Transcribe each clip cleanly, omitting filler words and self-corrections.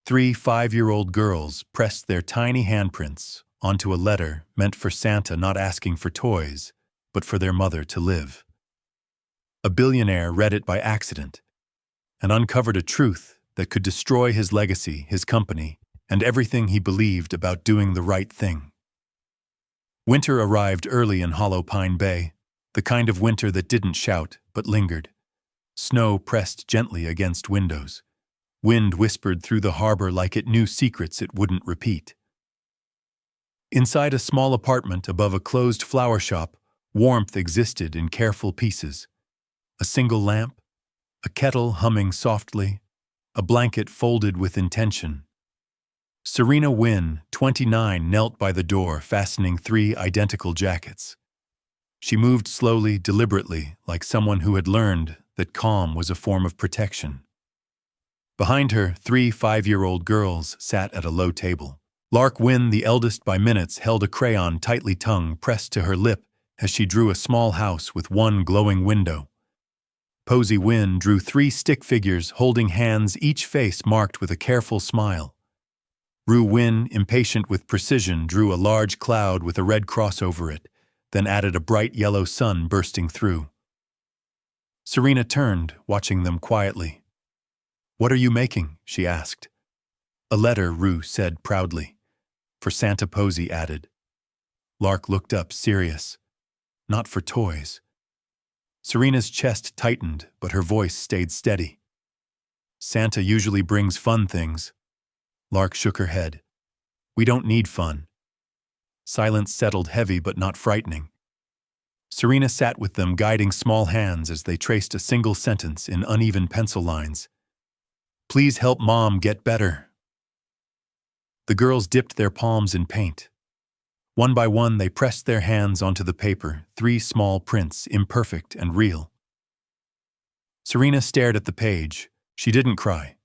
Three 5-year-old girls pressed their tiny handprints onto a letter meant for Santa, not asking for toys, but for their mother to live. A billionaire read it by accident and uncovered a truth that could destroy his legacy, his company, and everything he believed about doing the right thing. Winter arrived early in Hollow Pine Bay, the kind of winter that didn't shout but lingered. Snow pressed gently against windows. Wind whispered through the harbor like it knew secrets it wouldn't repeat. Inside a small apartment above a closed flower shop, warmth existed in careful pieces. A single lamp, a kettle humming softly, a blanket folded with intention. Serena Wynn, 29, knelt by the door, fastening 3 identical jackets. She moved slowly, deliberately, like someone who had learned that calm was a form of protection. Behind her, 3 5-year-old girls sat at a low table. Lark Wynn, the eldest by minutes, held a crayon tightly tongue pressed to her lip as she drew a small house with 1 glowing window. Posey Wynn drew 3 stick figures holding hands, each face marked with a careful smile. Rue Wynn, impatient with precision, drew a large cloud with a red cross over it, then added a bright yellow sun bursting through. Serena turned, watching them quietly. "What are you making?" she asked. "A letter," Rue said proudly. "For Santa," Posey added. Lark looked up, serious. "Not for toys." Serena's chest tightened, but her voice stayed steady. "Santa usually brings fun things." Lark shook her head. "We don't need fun." Silence settled, heavy but not frightening. Serena sat with them, guiding small hands as they traced a single sentence in uneven pencil lines. "Please help Mom get better." The girls dipped their palms in paint. One by one, they pressed their hands onto the paper, 3 small prints, imperfect and real. Serena stared at the page. She didn't cry.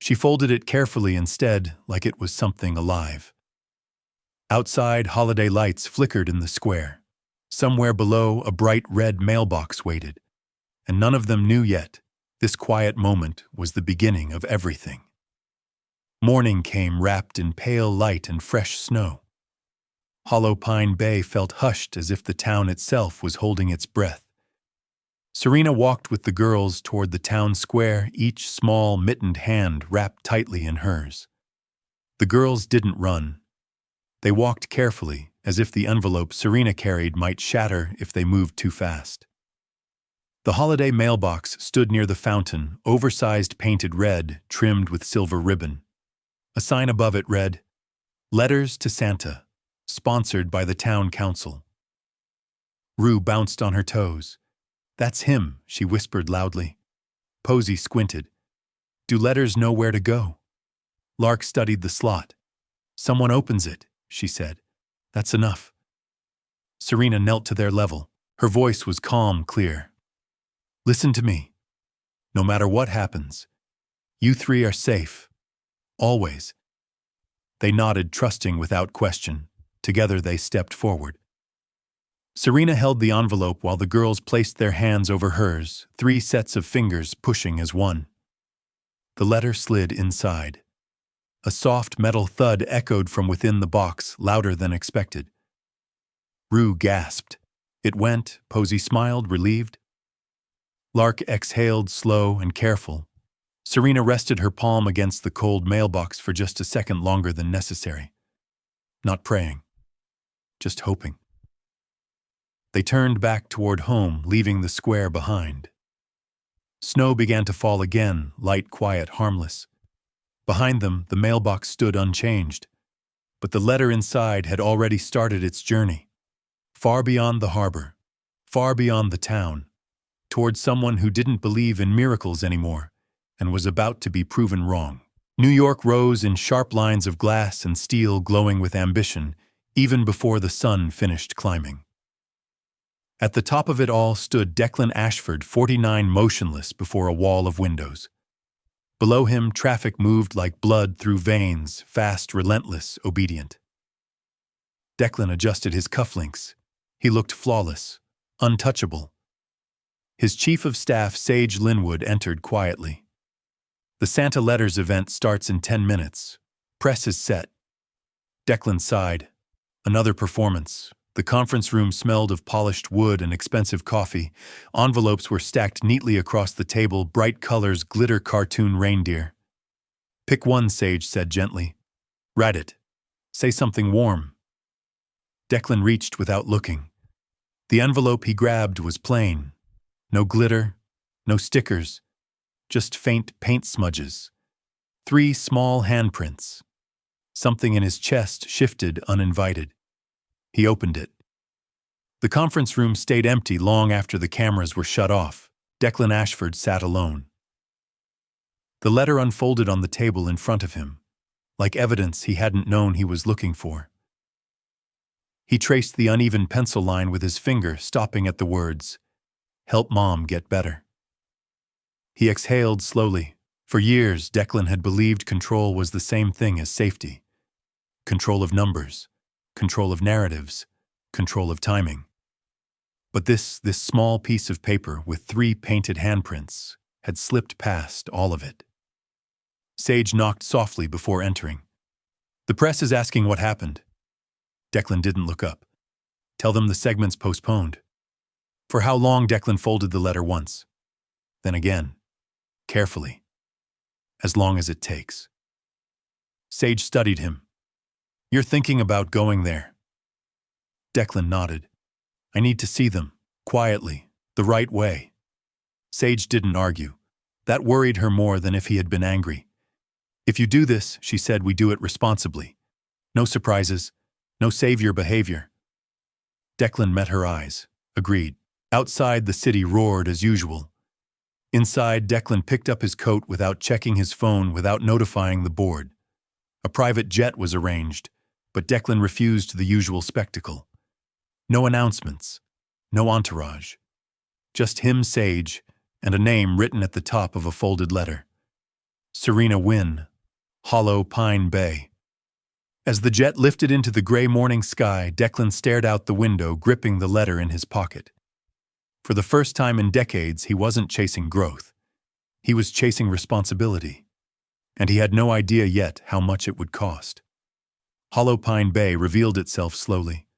She folded it carefully instead, like it was something alive. Outside, holiday lights flickered in the square. Somewhere below, a bright red mailbox waited. And none of them knew yet. This quiet moment was the beginning of everything. Morning came, wrapped in pale light and fresh snow. Hollow Pine Bay felt hushed, as if the town itself was holding its breath. Serena walked with the girls toward the town square, each small, mittened hand wrapped tightly in hers. The girls didn't run. They walked carefully, as if the envelope Serena carried might shatter if they moved too fast. The holiday mailbox stood near the fountain, oversized painted red, trimmed with silver ribbon. A sign above it read, "Letters to Santa, sponsored by the town council." Rue bounced on her toes. "That's him," she whispered loudly. Posey squinted. "Do letters know where to go?" Lark studied the slot. "Someone opens it," she said. "That's enough." Serena knelt to their level. Her voice was calm, clear. "Listen to me. No matter what happens, you 3 are safe. Always." They nodded, trusting without question. Together they stepped forward. Serena held the envelope while the girls placed their hands over hers, 3 sets of fingers pushing as one. The letter slid inside. A soft metal thud echoed from within the box, louder than expected. Rue gasped. "It went," Posey smiled, relieved. Lark exhaled, slow and careful. Serena rested her palm against the cold mailbox for just a second longer than necessary. Not praying. Just hoping. They turned back toward home, leaving the square behind. Snow began to fall again, light, quiet, harmless. Behind them, the mailbox stood unchanged. But the letter inside had already started its journey. Far beyond the harbor, far beyond the town, toward someone who didn't believe in miracles anymore and was about to be proven wrong. New York rose in sharp lines of glass and steel, glowing with ambition, even before the sun finished climbing. At the top of it all stood Declan Ashford, 49, motionless before a wall of windows. Below him, traffic moved like blood through veins, fast, relentless, obedient. Declan adjusted his cufflinks. He looked flawless, untouchable. His chief of staff, Sage Linwood, entered quietly. The Santa Letters event starts in 10 minutes. Press is set. Declan sighed. Another performance. The conference room smelled of polished wood and expensive coffee. Envelopes were stacked neatly across the table, bright colors, glitter cartoon reindeer. Pick one, Sage said gently. Read it. Say something warm. Declan reached without looking. The envelope he grabbed was plain. No glitter, no stickers, just faint paint smudges. 3 small handprints. Something in his chest shifted uninvited. He opened it. The conference room stayed empty long after the cameras were shut off. Declan Ashford sat alone. The letter unfolded on the table in front of him, like evidence he hadn't known he was looking for. He traced the uneven pencil line with his finger, stopping at the words, "Help Mom get better." He exhaled slowly. For years, Declan had believed control was the same thing as safety. Control of numbers, control of narratives, control of timing. But this small piece of paper with 3 painted handprints had slipped past all of it. Sage knocked softly before entering. "The press is asking what happened." Declan didn't look up. "Tell them the segment's postponed." For how long? Declan folded the letter once. Then again, carefully. As long as it takes. Sage studied him. "You're thinking about going there." Declan nodded. "I need to see them, quietly, the right way." Sage didn't argue. That worried her more than if he had been angry. "If you do this," she said, "we do it responsibly. No surprises, no savior behavior." Declan met her eyes, agreed. Outside, the city roared as usual. Inside, Declan picked up his coat without checking his phone, without notifying the board. A private jet was arranged, but Declan refused the usual spectacle. No announcements, no entourage. Just him, Sage, and a name written at the top of a folded letter. Serena Wynn, Hollow Pine Bay. As the jet lifted into the gray morning sky, Declan stared out the window, gripping the letter in his pocket. For the first time in decades, he wasn't chasing growth. He was chasing responsibility. And he had no idea yet how much it would cost. Hollow Pine Bay revealed itself slowly.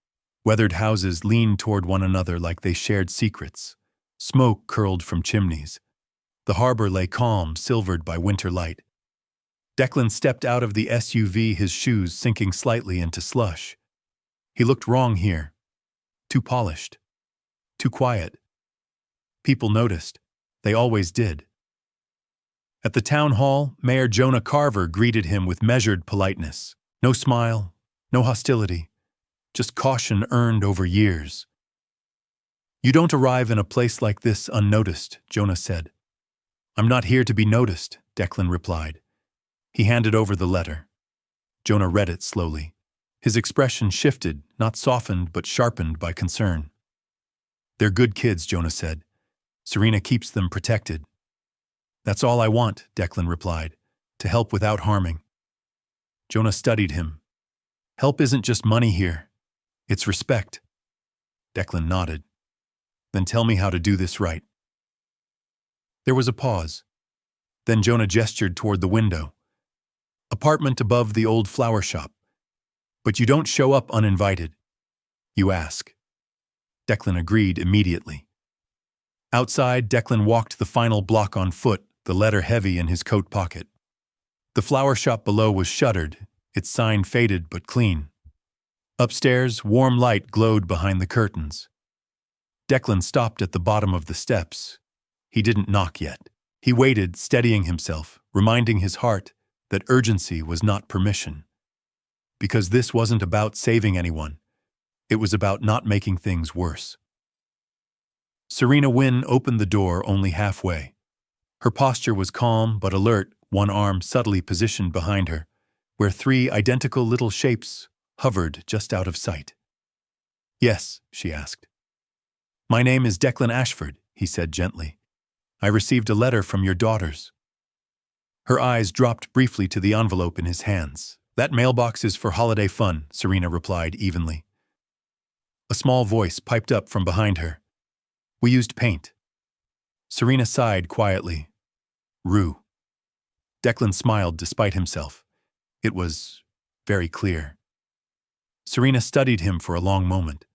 Weathered houses leaned toward one another like they shared secrets. Smoke curled from chimneys. The harbor lay calm, silvered by winter light. Declan stepped out of the SUV, his shoes sinking slightly into slush. He looked wrong here. Too polished. Too quiet. People noticed. They always did. At the town hall, Mayor Jonah Carver greeted him with measured politeness. No smile, no hostility, just caution earned over years. "You don't arrive in a place like this unnoticed," Jonah said. "I'm not here to be noticed," Declan replied. He handed over the letter. Jonah read it slowly. His expression shifted, not softened but sharpened by concern. "They're good kids," Jonah said. "Serena keeps them protected." "That's all I want," Declan replied, "to help without harming." Jonah studied him. "Help isn't just money here. It's respect." Declan nodded. "Then tell me how to do this right." There was a pause. Then Jonah gestured toward the window. "Apartment above the old flower shop. But you don't show up uninvited. You ask." Declan agreed immediately. Outside, Declan walked the final block on foot, the letter heavy in his coat pocket. The flower shop below was shuttered, its sign faded but clean. Upstairs, warm light glowed behind the curtains. Declan stopped at the bottom of the steps. He didn't knock yet. He waited, steadying himself, reminding his heart that urgency was not permission. Because this wasn't about saving anyone. It was about not making things worse. Serena Wynn opened the door only halfway. Her posture was calm but alert, one arm subtly positioned behind her, where 3 identical little shapes hovered just out of sight. "Yes," she asked. "My name is Declan Ashford," he said gently. "I received a letter from your daughters." Her eyes dropped briefly to the envelope in his hands. "That mailbox is for holiday fun," Serena replied evenly. A small voice piped up from behind her. "We used paint." Serena sighed quietly. "Rue." Declan smiled despite himself. It was very clear. Serena studied him for a long moment.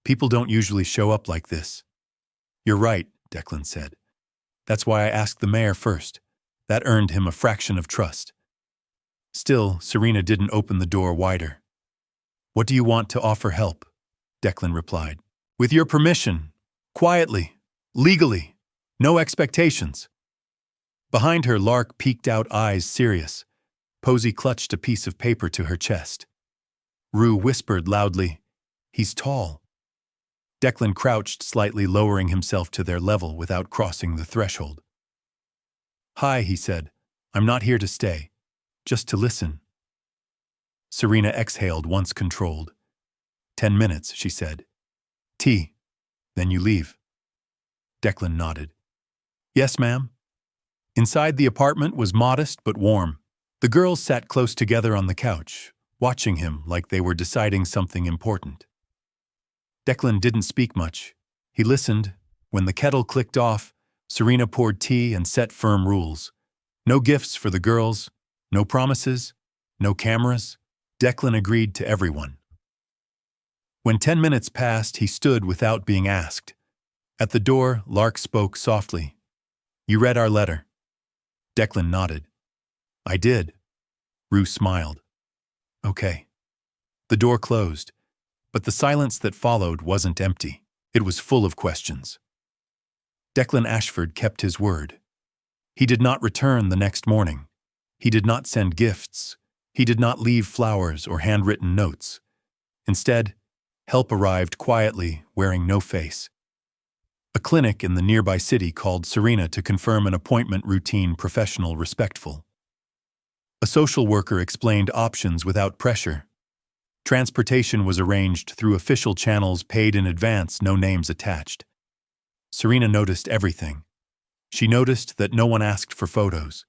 People don't usually show up like this. You're right, Declan said. That's why I asked the mayor first. That earned him a fraction of trust. Still, Serena didn't open the door wider. What do you want to offer help? Declan replied. With your permission. Quietly. Legally. No expectations. Behind her, Lark peeked out, eyes serious. Posey clutched a piece of paper to her chest. Rue whispered loudly, He's tall. Declan crouched slightly, lowering himself to their level without crossing the threshold. Hi, he said. I'm not here to stay. Just to listen. Serena exhaled, once controlled. 10 minutes, she said. Tea. Then you leave. Declan nodded. Yes, ma'am. Inside the apartment was modest but warm. The girls sat close together on the couch, watching him like they were deciding something important. Declan didn't speak much. He listened. When the kettle clicked off, Serena poured tea and set firm rules. No gifts for the girls, no promises, no cameras. Declan agreed to everyone. When 10 minutes passed, he stood without being asked. At the door, Lark spoke softly. You read our letter. Declan nodded. I did. Rue smiled. Okay. The door closed, but the silence that followed wasn't empty. It was full of questions. Declan Ashford kept his word. He did not return the next morning. He did not send gifts. He did not leave flowers or handwritten notes. Instead, help arrived quietly, wearing no face. A clinic in the nearby city called Serena to confirm an appointment, routine, professional, respectful. A social worker explained options without pressure. Transportation was arranged through official channels, paid in advance, no names attached. Serena noticed everything. She noticed that no one asked for photos.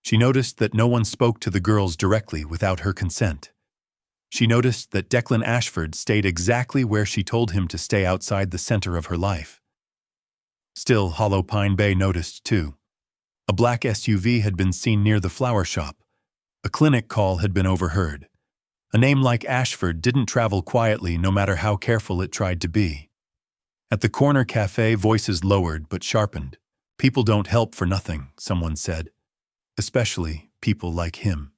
She noticed that no one spoke to the girls directly without her consent. She noticed that Declan Ashford stayed exactly where she told him to stay, outside the center of her life. Still, Hollow Pine Bay noticed too. A black SUV had been seen near the flower shop. A clinic call had been overheard. A name like Ashford didn't travel quietly, no matter how careful it tried to be. At the corner cafe, voices lowered but sharpened. People don't help for nothing, someone said. Especially people like him.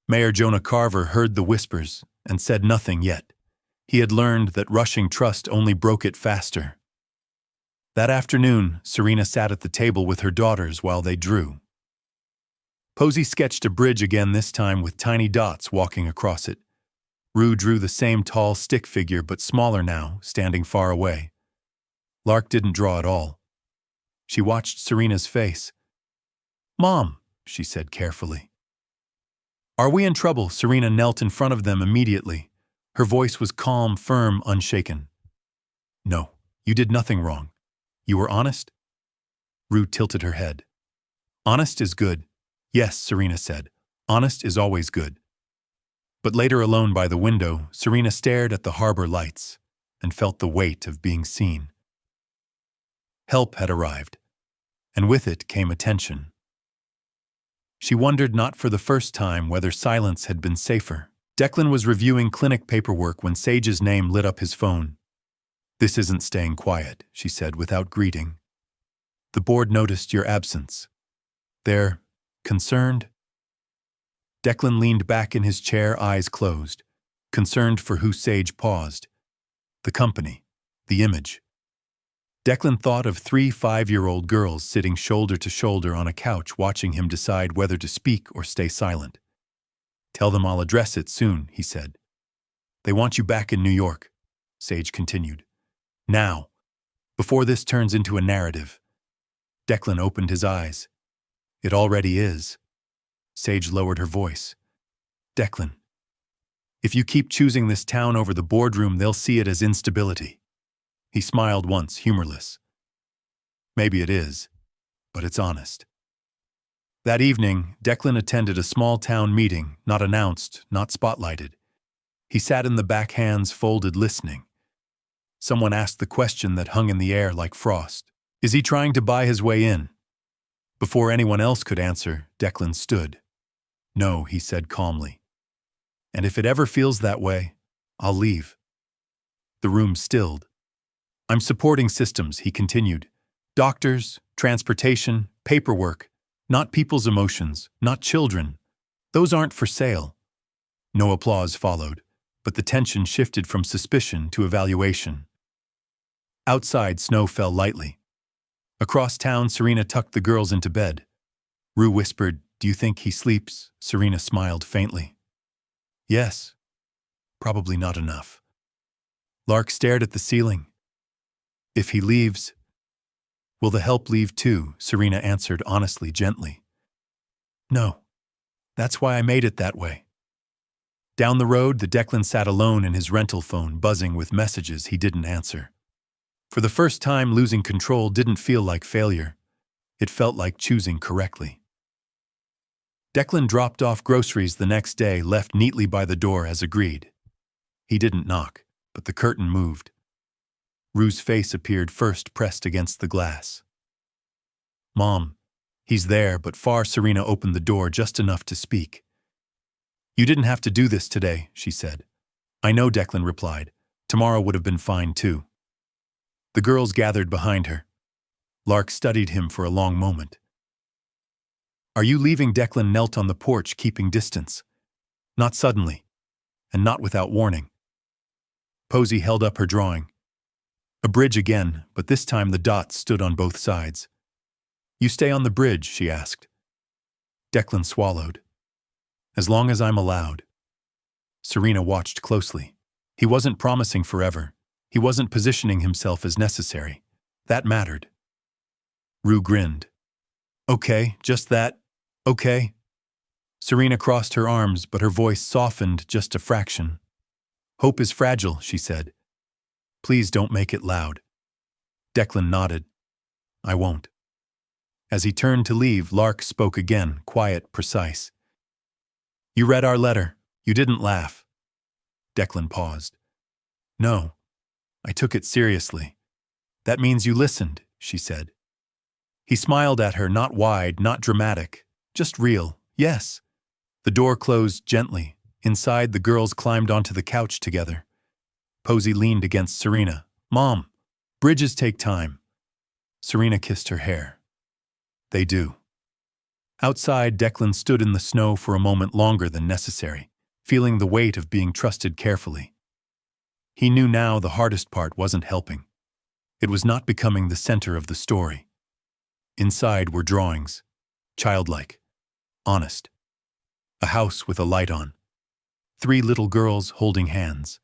Mayor Jonah Carver heard the whispers and said nothing yet. He had learned that rushing trust only broke it faster. That afternoon, Serena sat at the table with her daughters while they drew. Posey sketched a bridge again, this time with tiny dots walking across it. Rue drew the same tall stick figure, but smaller now, standing far away. Lark didn't draw at all. She watched Serena's face. Mom, she said carefully. Are we in trouble? Serena knelt in front of them immediately. Her voice was calm, firm, unshaken. No, you did nothing wrong. You were honest? Rue tilted her head. Honest is good. Yes, Serena said. Honest is always good. But later, alone by the window, Serena stared at the harbor lights and felt the weight of being seen. Help had arrived, and with it came attention. She wondered, not for the first time, whether silence had been safer. Declan was reviewing clinic paperwork when Sage's name lit up his phone. This isn't staying quiet, she said without greeting. The board noticed your absence. They're concerned? Declan leaned back in his chair, eyes closed, concerned for who. Sage paused. The company, the image. Declan thought of 3 5-year-old girls sitting shoulder to shoulder on a couch, watching him decide whether to speak or stay silent. Tell them I'll address it soon, he said. They want you back in New York, Sage continued. Now, before this turns into a narrative. Declan opened his eyes. It already is. Sage lowered her voice. Declan, if you keep choosing this town over the boardroom, they'll see it as instability. He smiled once, humorless. Maybe it is, but it's honest. That evening, Declan attended a small town meeting, not announced, not spotlighted. He sat in the back, hands folded, listening. Someone asked the question that hung in the air like frost. Is he trying to buy his way in? Before anyone else could answer, Declan stood. "No," he said calmly. "And if it ever feels that way, I'll leave." The room stilled. "I'm supporting systems," he continued. "Doctors, transportation, paperwork. Not people's emotions, not children. Those aren't for sale." No applause followed, but the tension shifted from suspicion to evaluation. Outside, snow fell lightly. Across town, Serena tucked the girls into bed. Rue whispered, "Do you think he sleeps?" Serena smiled faintly. "Yes. Probably not enough." Lark stared at the ceiling. "If he leaves, will the help leave too?" Serena answered honestly, gently. "No. That's why I made it that way." Down the road, the Declan sat alone in his rental phone, buzzing with messages he didn't answer. For the first time, losing control didn't feel like failure. It felt like choosing correctly. Declan dropped off groceries the next day, left neatly by the door as agreed. He didn't knock, but the curtain moved. Rue's face appeared first, pressed against the glass. "Mom, he's there," but far Serena opened the door just enough to speak. "You didn't have to do this today," she said. "I know," Declan replied. "Tomorrow would have been fine too." The girls gathered behind her. Lark studied him for a long moment. "Are you leaving?" Declan knelt on the porch, keeping distance. "Not suddenly, and not without warning." Posey held up her drawing. A bridge again, but this time the dots stood on both sides. "You stay on the bridge?" she asked. Declan swallowed. "As long as I'm allowed." Serena watched closely. He wasn't promising forever. He wasn't positioning himself as necessary. That mattered. Rue grinned. "Okay, just that. Okay." Serena crossed her arms, but her voice softened just a fraction. "Hope is fragile," she said. "Please don't make it loud." Declan nodded. "I won't." As he turned to leave, Lark spoke again, quiet, precise. "You read our letter. You didn't laugh." Declan paused. "No. I took it seriously." "That means you listened," she said. He smiled at her, not wide, not dramatic, just real. "Yes." The door closed gently. Inside, the girls climbed onto the couch together. Posey leaned against Serena. "Mom, bridges take time." Serena kissed her hair. "They do." Outside, Declan stood in the snow for a moment longer than necessary, feeling the weight of being trusted carefully. He knew now the hardest part wasn't helping. It was not becoming the center of the story. Inside were drawings, childlike, honest. A house with a light on. 3 little girls holding hands.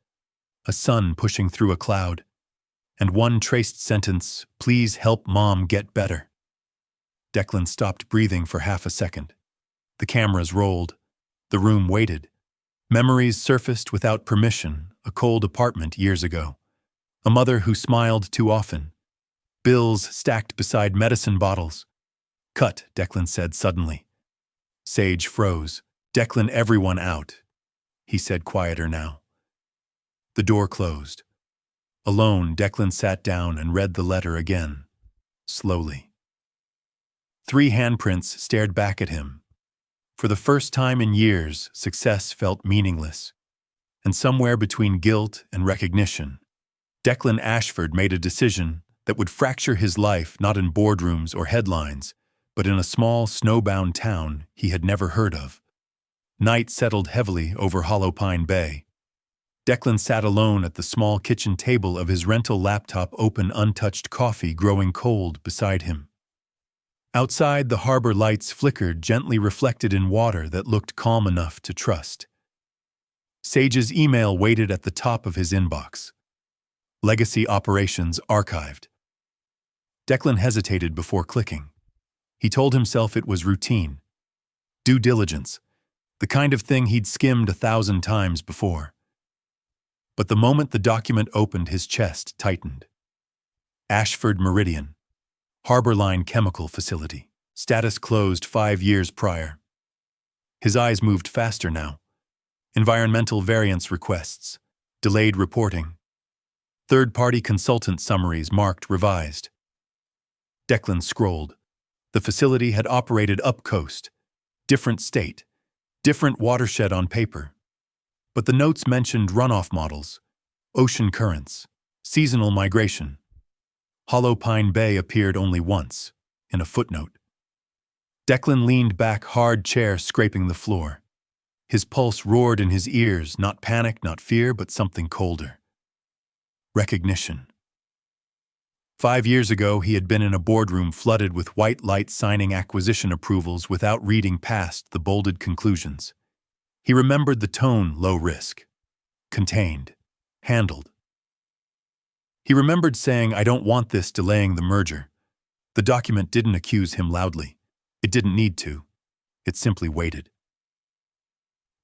A sun pushing through a cloud. And one traced sentence, "Please help Mom get better." Declan stopped breathing for half a second. The cameras rolled. The room waited. Memories surfaced without permission, a cold apartment years ago. A mother who smiled too often. Bills stacked beside medicine bottles. "Cut," Declan said suddenly. Sage froze. "Declan, everyone out," he said, quieter now. The door closed. Alone, Declan sat down and read the letter again, slowly. 3 handprints stared back at him. For the first time in years, success felt meaningless. And somewhere between guilt and recognition, Declan Ashford made a decision that would fracture his life not in boardrooms or headlines, but in a small, snowbound town he had never heard of. Night settled heavily over Hollow Pine Bay. Declan sat alone at the small kitchen table of his rental laptop, open, untouched coffee growing cold beside him. Outside, the harbor lights flickered, gently reflected in water that looked calm enough to trust. Sage's email waited at the top of his inbox. Legacy operations archived. Declan hesitated before clicking. He told himself it was routine. Due diligence. The kind of thing he'd skimmed 1,000 times before. But the moment the document opened, his chest tightened. Ashford Meridian. Harborline Chemical Facility. Status closed 5 years prior. His eyes moved faster now. Environmental variance requests. Delayed reporting. Third-party consultant summaries marked revised. Declan scrolled. The facility had operated up coast, different state, different watershed on paper. But the notes mentioned runoff models, ocean currents, seasonal migration. Hollow Pine Bay appeared only once, in a footnote. Declan leaned back, hard chair scraping the floor. His pulse roared in his ears, not panic, not fear, but something colder. Recognition. 5 years ago, he had been in a boardroom flooded with white light signing acquisition approvals without reading past the bolded conclusions. He remembered the tone, low risk, contained, handled. He remembered saying, "I don't want this," delaying the merger. The document didn't accuse him loudly. It didn't need to. It simply waited.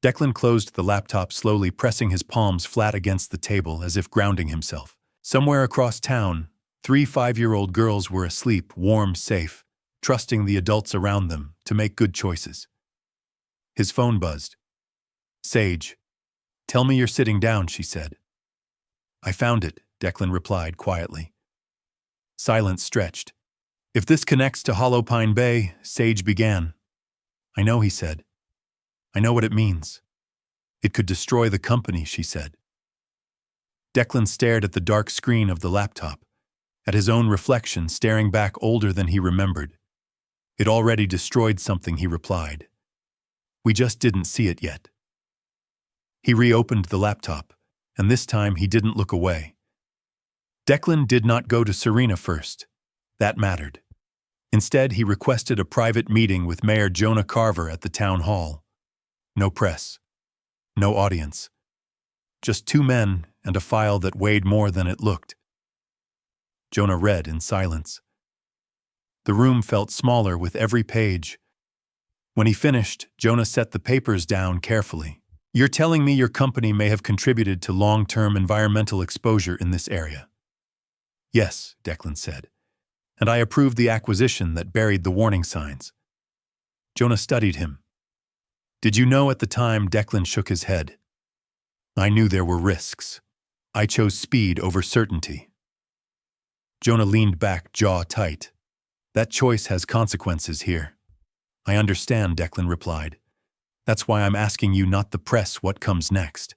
Declan closed the laptop slowly, pressing his palms flat against the table as if grounding himself. Somewhere across town, 3 5-year-old girls were asleep, warm, safe, trusting the adults around them to make good choices. His phone buzzed. "Sage, tell me you're sitting down," she said. "I found it," Declan replied quietly. Silence stretched. "If this connects to Hollow Pine Bay," Sage began. "I know," he said. "I know what it means. It could destroy the company," she said. Declan stared at the dark screen of the laptop, at his own reflection staring back, older than he remembered. "It already destroyed something," he replied. "We just didn't see it yet." He reopened the laptop, and this time he didn't look away. Declan did not go to Serena first. That mattered. Instead, he requested a private meeting with Mayor Jonah Carver at the town hall. No press. No audience. Just 2 men and a file that weighed more than it looked. Jonah read in silence. The room felt smaller with every page. When he finished, Jonah set the papers down carefully. "You're telling me your company may have contributed to long-term environmental exposure in this area?" "Yes," Declan said, "and I approved the acquisition that buried the warning signs." Jonah studied him. "Did you know at the time?" Declan shook his head. "I knew there were risks. I chose speed over certainty." Jonah leaned back, jaw tight. "That choice has consequences here." "I understand," Declan replied. "That's why I'm asking you, not the press, what comes next."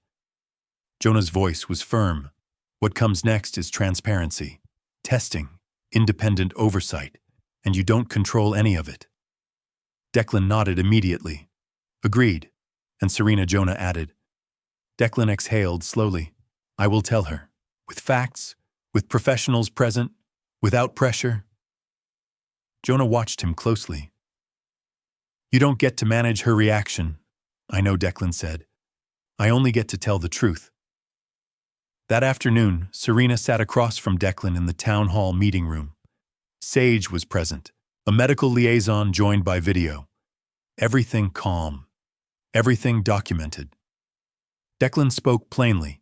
Jonah's voice was firm. "What comes next is transparency, testing, independent oversight, and you don't control any of it." Declan nodded immediately. "Agreed." And Serena, Jonah added. Declan exhaled slowly. "I will tell her. With facts, with professionals present, without pressure." Jonah watched him closely. "You don't get to manage her reaction." "I know," Declan said. "I only get to tell the truth." That afternoon, Serena sat across from Declan in the town hall meeting room. Sage was present, a medical liaison joined by video. Everything calm. Everything documented. Declan spoke plainly.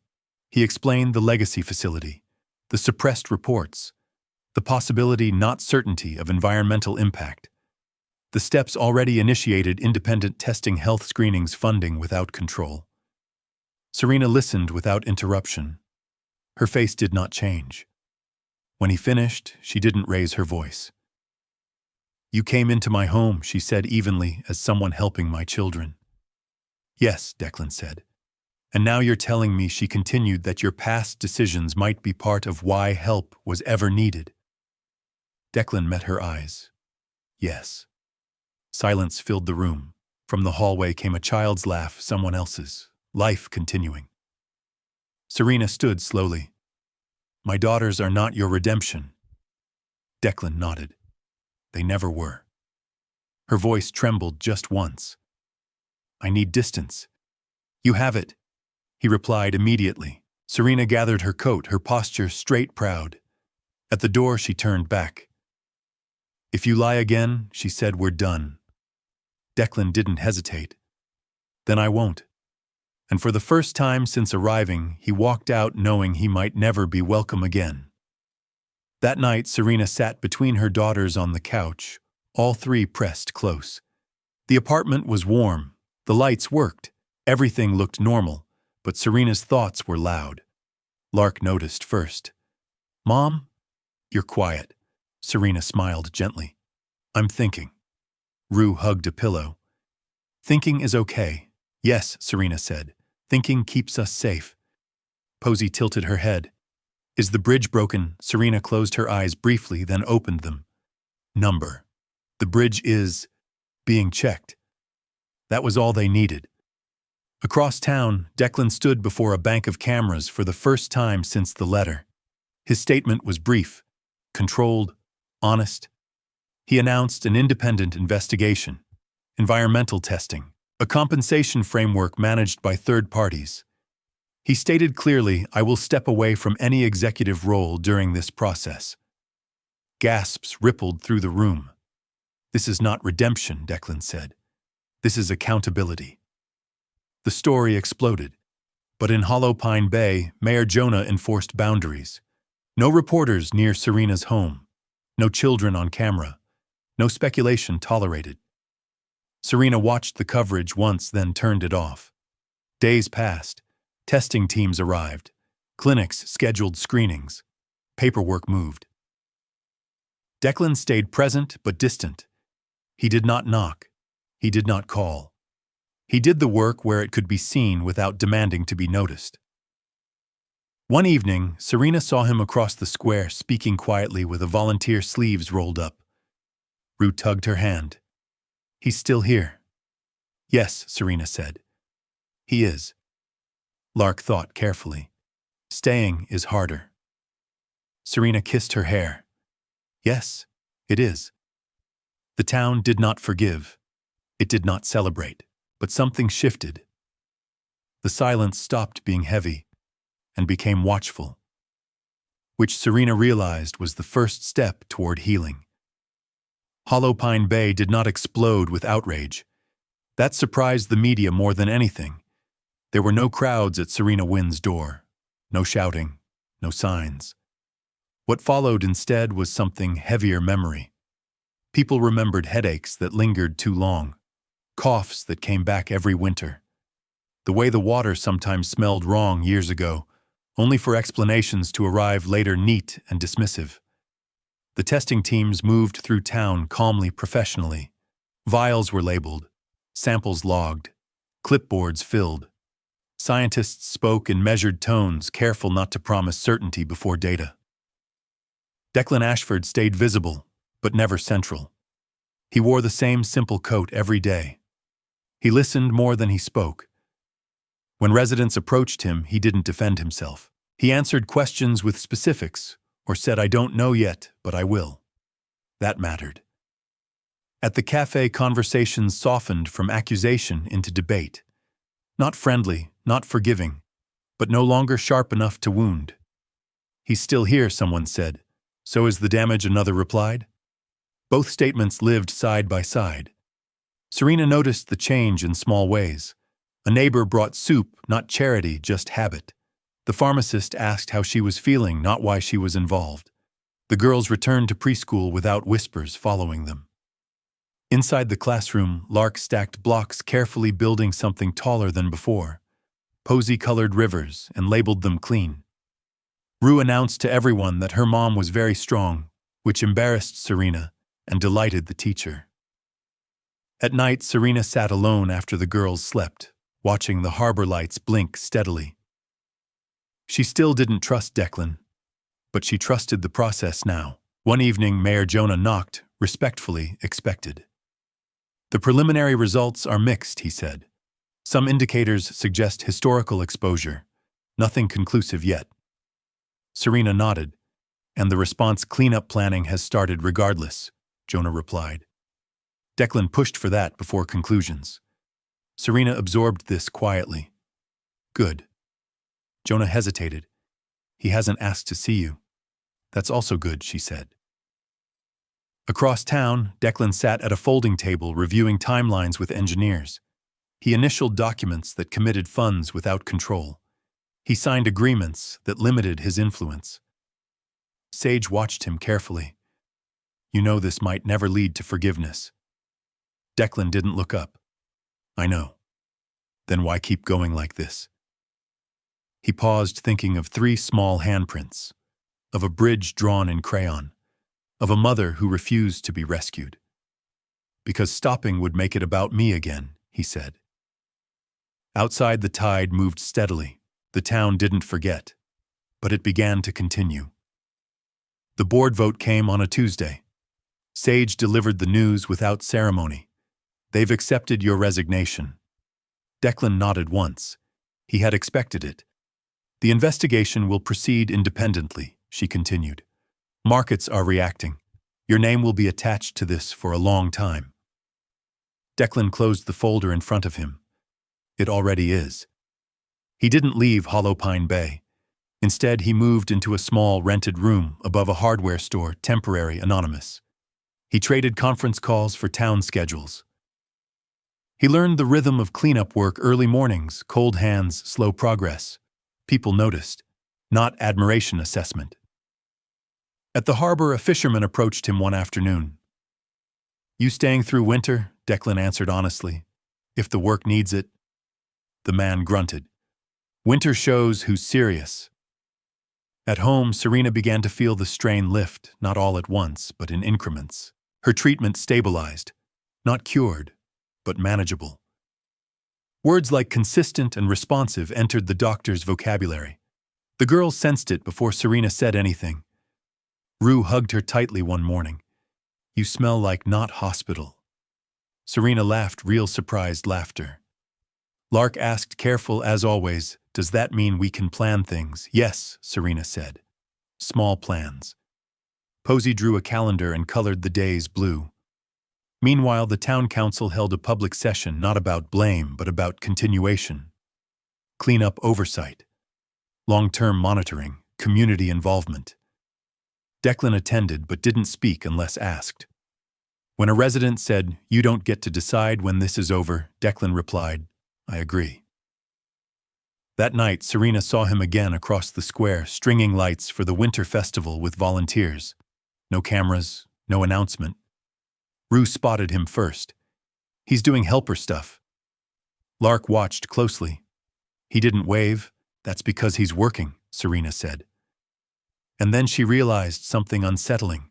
He explained the legacy facility, the suppressed reports, the possibility, not certainty, of environmental impact, the steps already initiated, independent testing, health screenings, funding without control. Serena listened without interruption. Her face did not change. When he finished, she didn't raise her voice. "You came into my home," she said evenly, "as someone helping my children." "Yes," Declan said. "And now you're telling me," she continued, "that your past decisions might be part of why help was ever needed." Declan met her eyes. "Yes." Silence filled the room. From the hallway came a child's laugh, someone else's, life continuing. Serena stood slowly. "My daughters are not your redemption." Declan nodded. "They never were." Her voice trembled just once. "I need distance." "You have it," he replied immediately. Serena gathered her coat, her posture straight, proud. At the door, she turned back. "If you lie again," she said, "we're done." Declan didn't hesitate. "Then I won't." And for the first time since arriving, he walked out knowing he might never be welcome again. That night, Serena sat between her daughters on the couch, all 3 pressed close. The apartment was warm, the lights worked, everything looked normal, but Serena's thoughts were loud. Lark noticed first. "Mom, you're quiet." Serena smiled gently. I'm thinking. Rue hugged a pillow. Thinking is okay. Yes, Serena said. Thinking keeps us safe. Posey tilted her head. Is the bridge broken? Serena closed her eyes briefly, then opened them. Number. The bridge is being checked. That was all they needed. Across town, Declan stood before a bank of cameras for the first time since the letter. His statement was brief, controlled, honest. He announced an independent investigation, environmental testing, a compensation framework managed by third parties. He stated clearly, I will step away from any executive role during this process. Gasps rippled through the room. This is not redemption, Declan said. This is accountability. The story exploded. But in Hollow Pine Bay, Mayor Jonah enforced boundaries. No reporters near Serena's home. No children on camera. No speculation tolerated. Serena watched the coverage once, then turned it off. Days passed. Testing teams arrived. Clinics scheduled screenings. Paperwork moved. Declan stayed present but distant. He did not knock. He did not call. He did the work where it could be seen without demanding to be noticed. One evening, Serena saw him across the square speaking quietly with a volunteer sleeves rolled up. Rue tugged her hand. He's still here. Yes, Serena said. He is. Lark thought carefully. Staying is harder. Serena kissed her hair. Yes, it is. The town did not forgive. It did not celebrate. But something shifted. The silence stopped being heavy and became watchful, which Serena realized was the first step toward healing. Hollow Pine Bay did not explode with outrage. That surprised the media more than anything. There were no crowds at Serena Wynn's door. No shouting, no signs. What followed instead was something heavier memory. People remembered headaches that lingered too long. Coughs that came back every winter. The way the water sometimes smelled wrong years ago, only for explanations to arrive later neat and dismissive. The testing teams moved through town calmly, professionally. Vials were labeled, samples logged, clipboards filled. Scientists spoke in measured tones, careful not to promise certainty before data. Declan Ashford stayed visible, but never central. He wore the same simple coat every day. He listened more than he spoke. When residents approached him, he didn't defend himself. He answered questions with specifics, or said, I don't know yet, but I will. That mattered. At the cafe, conversations softened from accusation into debate. Not friendly, not forgiving, but no longer sharp enough to wound. He's still here, someone said. So is the damage, another replied. Both statements lived side by side. Serena noticed the change in small ways. A neighbor brought soup, not charity, just habit. The pharmacist asked how she was feeling, not why she was involved. The girls returned to preschool without whispers following them. Inside the classroom, Lark stacked blocks, carefully building something taller than before. Posy-colored rivers, and labeled them clean. Rue announced to everyone that her mom was very strong, which embarrassed Serena and delighted the teacher. At night, Serena sat alone after the girls slept, watching the harbor lights blink steadily. She still didn't trust Declan, but she trusted the process now. One evening, Mayor Jonah knocked, respectfully expected. The preliminary results are mixed, he said. Some indicators suggest historical exposure. Nothing conclusive yet. Serena nodded, and the response cleanup planning has started regardless, Jonah replied. Declan pushed for that before conclusions. Serena absorbed this quietly. Good. Jonah hesitated. He hasn't asked to see you. That's also good, she said. Across town, Declan sat at a folding table reviewing timelines with engineers. He initialed documents that committed funds without control. He signed agreements that limited his influence. Sage watched him carefully. You know this might never lead to forgiveness. Declan didn't look up. I know. Then why keep going like this? He paused, thinking of 3 small handprints, of a bridge drawn in crayon, of a mother who refused to be rescued. Because stopping would make it about me again, he said. Outside, the tide moved steadily. The town didn't forget, but it began to continue. The board vote came on a Tuesday. Sage delivered the news without ceremony. They've accepted your resignation. Declan nodded once. He had expected it. The investigation will proceed independently, she continued. Markets are reacting. Your name will be attached to this for a long time. Declan closed the folder in front of him. It already is. He didn't leave Hollow Pine Bay. Instead, he moved into a small rented room above a hardware store, temporary, anonymous. He traded conference calls for town schedules. He learned the rhythm of cleanup work, early mornings, cold hands, slow progress. People noticed, not admiration assessment. At the harbor, a fisherman approached him one afternoon. You staying through winter? Declan answered honestly. If the work needs it. The man grunted. Winter shows who's serious. At home, Serena began to feel the strain lift, not all at once, but in increments. Her treatment stabilized, not cured, but manageable. Words like consistent and responsive entered the doctor's vocabulary. The girl sensed it before Serena said anything. Rue hugged her tightly one morning. You smell like not hospital. Serena laughed, real surprised laughter. Lark asked, careful as always, does that mean we can plan things? Yes, Serena said. Small plans. Posey drew a calendar and colored the days blue. Meanwhile, the town council held a public session not about blame but about continuation. Cleanup oversight. Long-term monitoring, community involvement. Declan attended but didn't speak unless asked. When a resident said, you don't get to decide when this is over, Declan replied, I agree. That night, Serena saw him again across the square, stringing lights for the winter festival with volunteers. No cameras, no announcement. Rue spotted him first. He's doing helper stuff. Lark watched closely. He didn't wave. That's because he's working, Serena said. And then she realized something unsettling.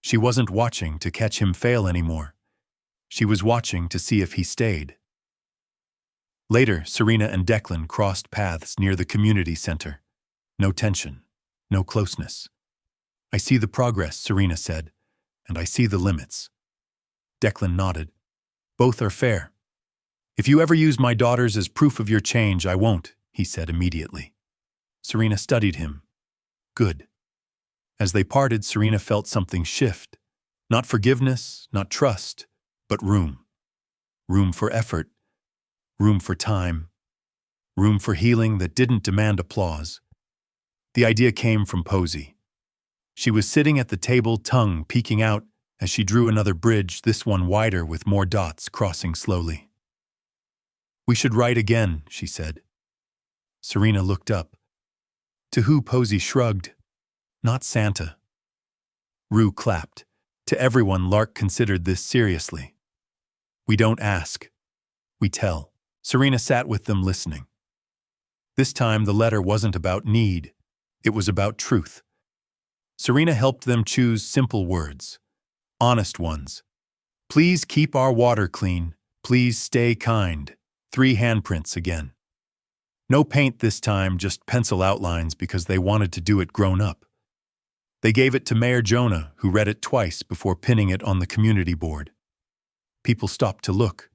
She wasn't watching to catch him fail anymore. She was watching to see if he stayed. Later, Serena and Declan crossed paths near the community center. No tension, no closeness. I see the progress, Serena said, and I see the limits. Declan nodded. Both are fair. If you ever use my daughters as proof of your change, I won't, he said immediately. Serena studied him. Good. As they parted, Serena felt something shift. Not forgiveness, not trust, but room. Room for effort. Room for time. Room for healing that didn't demand applause. The idea came from Posey. She was sitting at the table, tongue peeking out as she drew another bridge, this one wider with more dots crossing slowly. We should write again, she said. Serena looked up. To who? Posey shrugged. Not Santa. Rue clapped. To everyone, Lark considered this seriously. We don't ask. We tell. Serena sat with them listening. This time the letter wasn't about need. It was about truth. Serena helped them choose simple words. Honest ones. Please keep our water clean. Please stay kind. 3 handprints again. No paint this time, just pencil outlines because they wanted to do it grown up. They gave it to Mayor Jonah, who read it twice before pinning it on the community board. People stopped to look.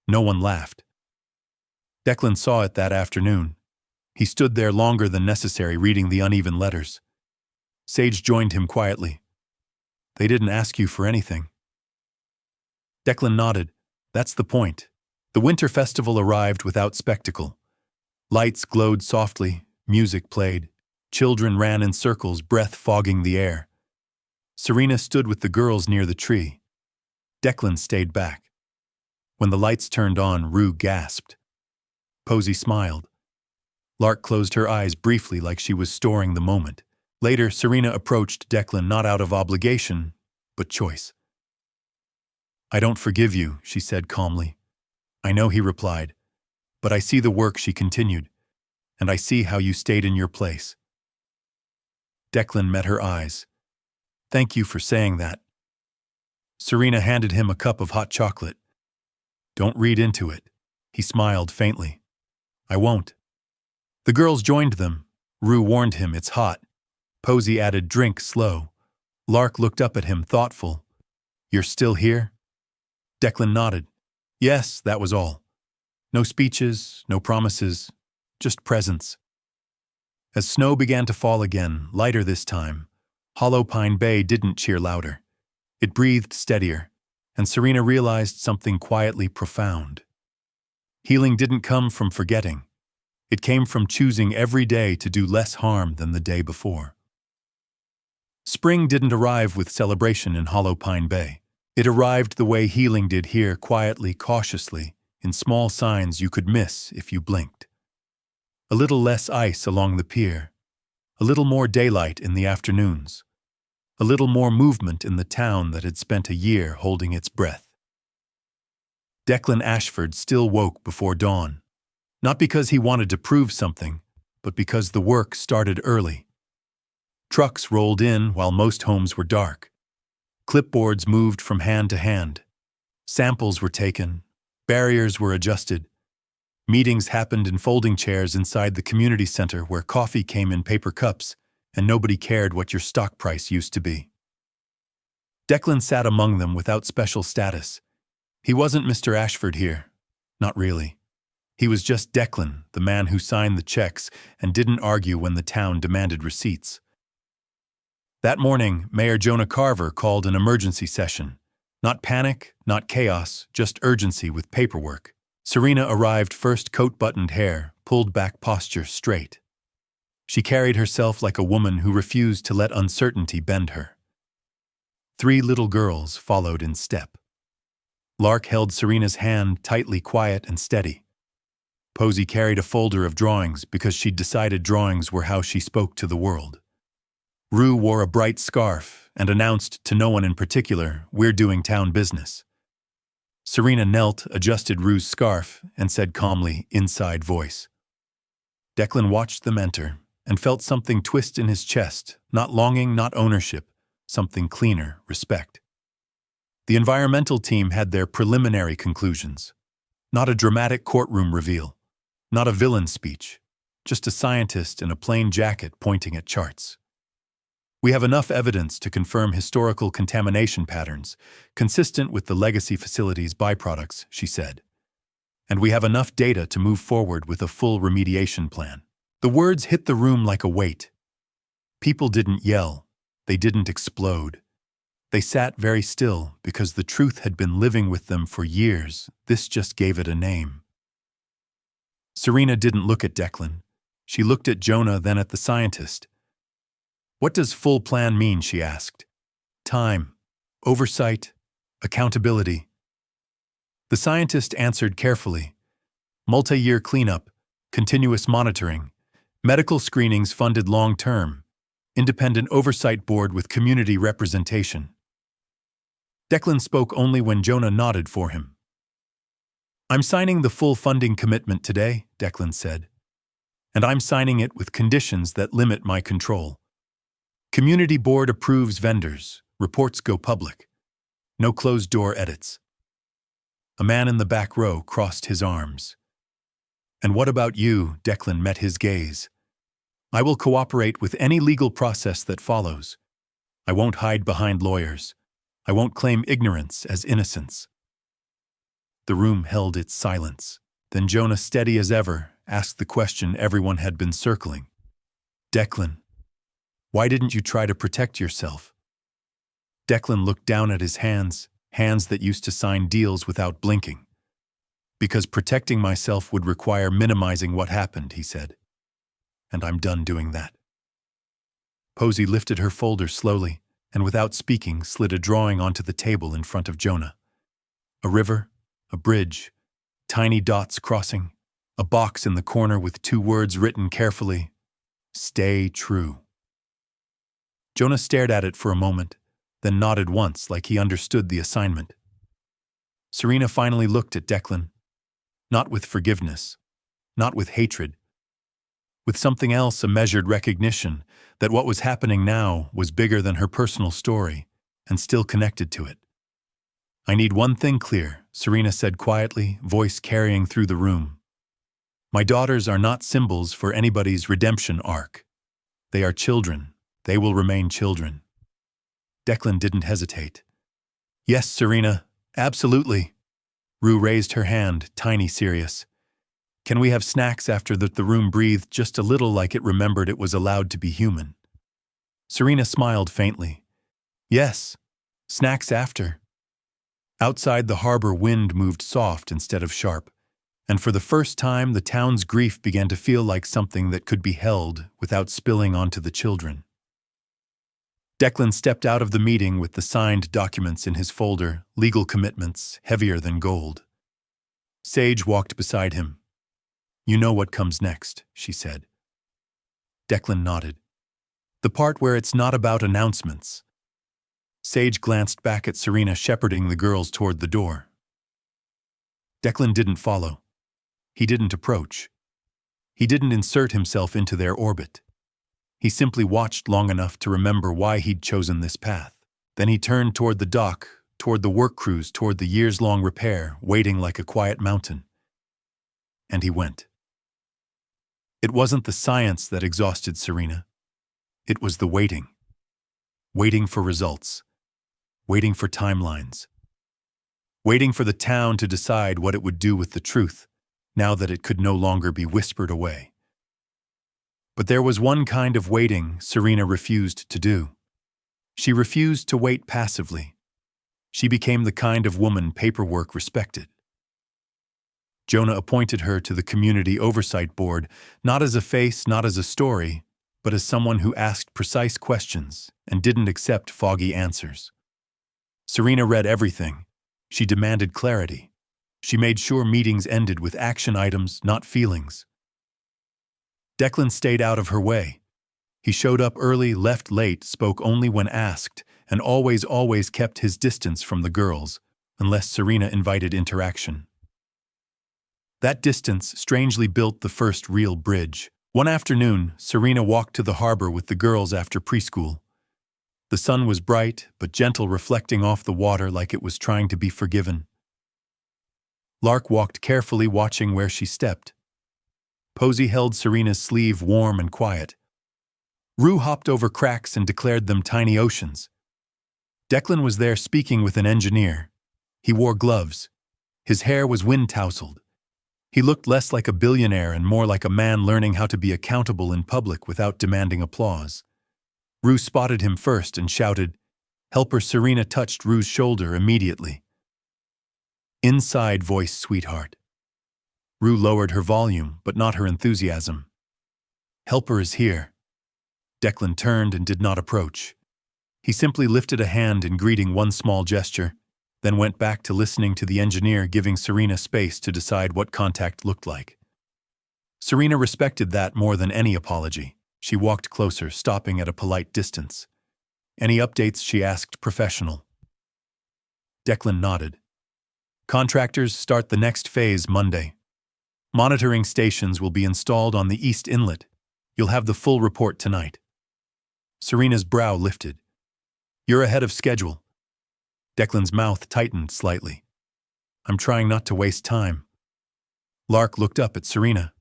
No one laughed. Declan saw it that afternoon. He stood there longer than necessary reading the uneven letters. Sage joined him quietly. They didn't ask you for anything. Declan nodded. That's the point. The winter festival arrived without spectacle. Lights glowed softly, music played. Children ran in circles, breath fogging the air. Serena stood with the girls near the tree. Declan stayed back. When the lights turned on, Rue gasped. Posey smiled. Lark closed her eyes briefly like she was storing the moment. Later, Serena approached Declan not out of obligation, but choice. I don't forgive you, she said calmly. I know, he replied. But I see the work, she continued, and I see how you stayed in your place. Declan met her eyes. Thank you for saying that. Serena handed him a cup of hot chocolate. "Don't read into it." He smiled faintly. "I won't." The girls joined them. Rue warned him it's hot. Posey added, "Drink slow." Lark looked up at him, thoughtful. "You're still here?" Declan nodded. Yes, that was all. No speeches, no promises, just presence. As snow began to fall again, lighter this time, Hollow Pine Bay didn't cheer louder. It breathed steadier, and Serena realized something quietly profound. Healing didn't come from forgetting. It came from choosing every day to do less harm than the day before. Spring didn't arrive with celebration in Hollow Pine Bay. It arrived the way healing did here, quietly, cautiously, in small signs you could miss if you blinked. A little less ice along the pier, a little more daylight in the afternoons, a little more movement in the town that had spent a year holding its breath. Declan Ashford still woke before dawn, not because he wanted to prove something, but because the work started early. Trucks rolled in while most homes were dark. Clipboards moved from hand to hand. Samples were taken. Barriers were adjusted. Meetings happened in folding chairs inside the community center where coffee came in paper cups and nobody cared what your stock price used to be. Declan sat among them without special status. He wasn't Mr. Ashford here. Not really. He was just Declan, the man who signed the checks and didn't argue when the town demanded receipts. That morning, Mayor Jonah Carver called an emergency session. Not panic, not chaos, just urgency with paperwork. Serena arrived first, coat-buttoned hair, pulled back posture straight. She carried herself like a woman who refused to let uncertainty bend her. 3 little girls followed in step. Lark held Serena's hand tightly, quiet and steady. Posey carried a folder of drawings because she'd decided drawings were how she spoke to the world. Rue wore a bright scarf and announced to no one in particular, "We're doing town business." Serena knelt, adjusted Rue's scarf, and said calmly, inside voice. Declan watched them enter and felt something twist in his chest, not longing, not ownership, something cleaner, respect. The environmental team had their preliminary conclusions. Not a dramatic courtroom reveal, not a villain speech, just a scientist in a plain jacket pointing at charts. "We have enough evidence to confirm historical contamination patterns, consistent with the legacy facility's byproducts," she said. "And we have enough data to move forward with a full remediation plan." The words hit the room like a weight. People didn't yell. They didn't explode. They sat very still because the truth had been living with them for years. This just gave it a name. Serena didn't look at Declan. She looked at Jonah, then at the scientist. "What does full plan mean?" she asked. "Time, oversight, accountability." The scientist answered carefully. "Multi-year cleanup, continuous monitoring, medical screenings funded long-term, independent oversight board with community representation." Declan spoke only when Jonah nodded for him. "I'm signing the full funding commitment today," Declan said. "And I'm signing it with conditions that limit my control. Community board approves vendors, reports go public. No closed-door edits." A man in the back row crossed his arms. "And what about you?" Declan met his gaze. "I will cooperate with any legal process that follows. I won't hide behind lawyers. I won't claim ignorance as innocence." The room held its silence. Then Jonah, steady as ever, asked the question everyone had been circling. "Declan, why didn't you try to protect yourself?" Declan looked down at his hands that used to sign deals without blinking. "Because protecting myself would require minimizing what happened," he said. "And I'm done doing that." Posey lifted her folder slowly and without speaking slid a drawing onto the table in front of Jonah. A river, a bridge, tiny dots crossing, a box in the corner with 2 words written carefully, "Stay true." Jonah stared at it for a moment, then nodded once like he understood the assignment. Serena finally looked at Declan, not with forgiveness, not with hatred, with something else, a measured recognition that what was happening now was bigger than her personal story and still connected to it. I need one thing clear, Serena said quietly, voice carrying through the room. My daughters are not symbols for anybody's redemption arc. They are children. They will remain children. Declan didn't hesitate. Yes, Serena, absolutely. Rue raised her hand, tiny serious. Can we have snacks after the room breathed just a little like it remembered it was allowed to be human? Serena smiled faintly. Yes, snacks after. Outside the harbor wind moved soft instead of sharp, and for the first time the town's grief began to feel like something that could be held without spilling onto the children. Declan stepped out of the meeting with the signed documents in his folder, legal commitments, heavier than gold. Sage walked beside him. You know what comes next, she said. Declan nodded. The part where it's not about announcements. Sage glanced back at Serena shepherding the girls toward the door. Declan didn't follow. He didn't approach. He didn't insert himself into their orbit. He simply watched long enough to remember why he'd chosen this path. Then he turned toward the dock, toward the work crews, toward the years-long repair, waiting like a quiet mountain. And he went. It wasn't the science that exhausted Serena. It was the waiting. Waiting for results. Waiting for timelines. Waiting for the town to decide what it would do with the truth, now that it could no longer be whispered away. But there was one kind of waiting Serena refused to do. She refused to wait passively. She became the kind of woman paperwork respected. Jonah appointed her to the Community Oversight Board, not as a face, not as a story, but as someone who asked precise questions and didn't accept foggy answers. Serena read everything. She demanded clarity. She made sure meetings ended with action items, not feelings. Declan stayed out of her way. He showed up early, left late, spoke only when asked, and always kept his distance from the girls, unless Serena invited interaction. That distance strangely built the first real bridge. One afternoon, Serena walked to the harbor with the girls after preschool. The sun was bright, but gentle, reflecting off the water like it was trying to be forgiven. Lark walked carefully, watching where she stepped. Posey held Serena's sleeve warm and quiet. Rue hopped over cracks and declared them tiny oceans. Declan was there speaking with an engineer. He wore gloves. His hair was wind-tousled. He looked less like a billionaire and more like a man learning how to be accountable in public without demanding applause. Rue spotted him first and shouted. Helper Serena touched Rue's shoulder immediately. Inside voice, sweetheart. Rue lowered her volume, but not her enthusiasm. Helper is here. Declan turned and did not approach. He simply lifted a hand in greeting, one small gesture, then went back to listening to the engineer, giving Serena space to decide what contact looked like. Serena respected that more than any apology. She walked closer, stopping at a polite distance. Any updates, she asked, professional. Declan nodded. Contractors start the next phase Monday. Monitoring stations will be installed on the East Inlet. You'll have the full report tonight. Serena's brow lifted. You're ahead of schedule. Declan's mouth tightened slightly. I'm trying not to waste time. Lark looked up at Serena.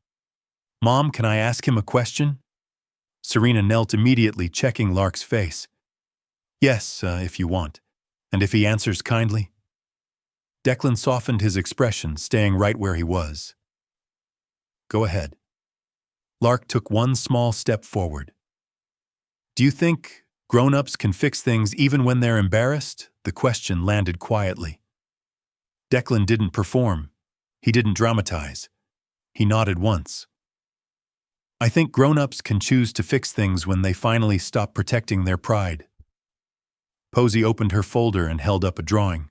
Mom, can I ask him a question? Serena knelt immediately, checking Lark's face. Yes, if you want. And if he answers kindly? Declan softened his expression, staying right where he was. Go ahead. Lark took one small step forward. Do you think grown-ups can fix things even when they're embarrassed? The question landed quietly. Declan didn't perform. He didn't dramatize. He nodded once. I think grown-ups can choose to fix things when they finally stop protecting their pride. Posey opened her folder and held up a drawing.